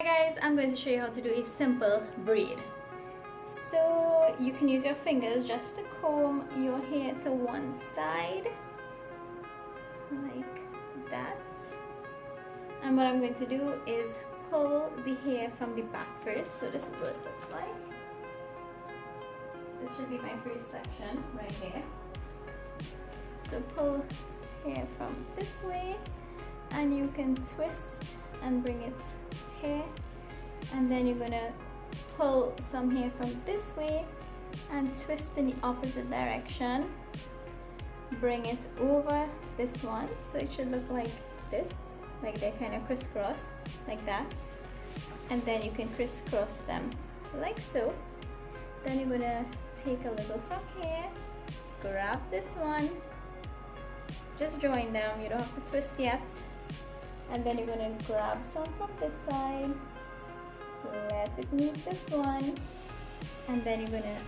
Hi guys, I'm going to show you how to do a simple braid. So you can use your fingers just to comb your hair to one side like that, and what I'm going to do is pull the hair from the back first. So this is what it looks like. This should be my first section right here. So pull hair from this way, and you can twist and bring it here, and then you're gonna pull some hair from this way and twist in the opposite direction, bring it over this one, so it should look like this, like they're kind of crisscross like that, and then you can crisscross them like so. Then you're gonna take a little from here, grab this one, just join them, you don't have to twist yet, and then you're gonna grab some from this side, let it meet this one, and then you're gonna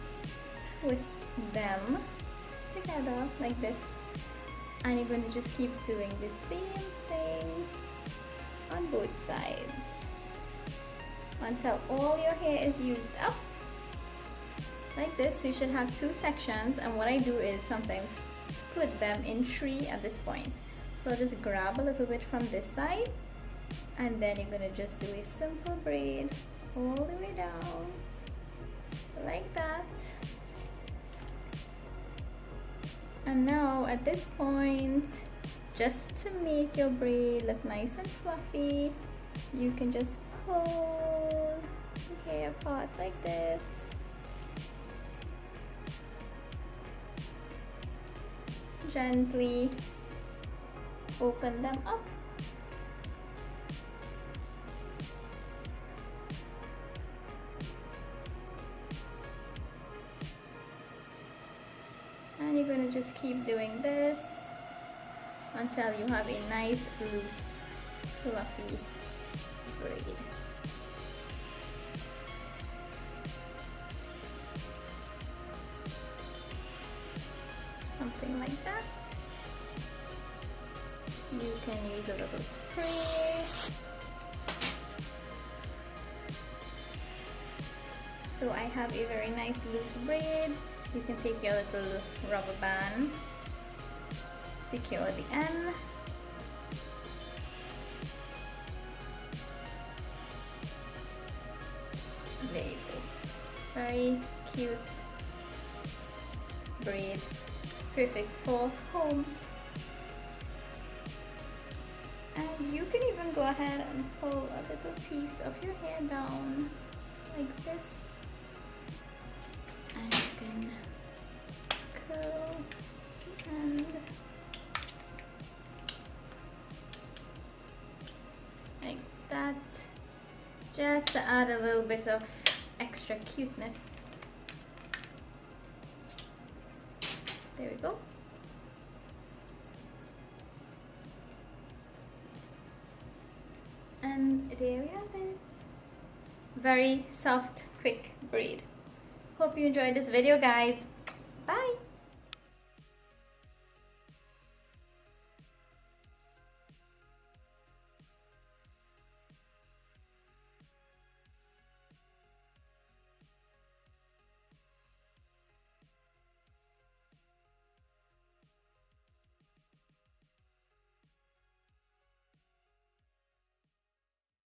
twist them together like this, and you're gonna just keep doing the same thing on both sides until all your hair is used up like this. You should have two sections, and what I do is sometimes split them in three at this point. So I'll just grab a little bit from this side, and then you're gonna just do a simple braid all the way down like that. And now at this point, just to make your braid look nice and fluffy, you can just pull the hair apart like this. Gently open them up. And you're going to just keep doing this until you have a nice, loose, fluffy braid. Something like that. You can use a little spray. So I have a very nice loose braid. You can take your little rubber band, secure the end, there you go. Very cute braid, perfect for home. And you can even go ahead and pull a little piece of your hair down like this, and you can curl and like that, just to add a little bit of extra cuteness. There we go. And there we have it. Very soft, quick braid. Hope you enjoyed this video, guys. Bye.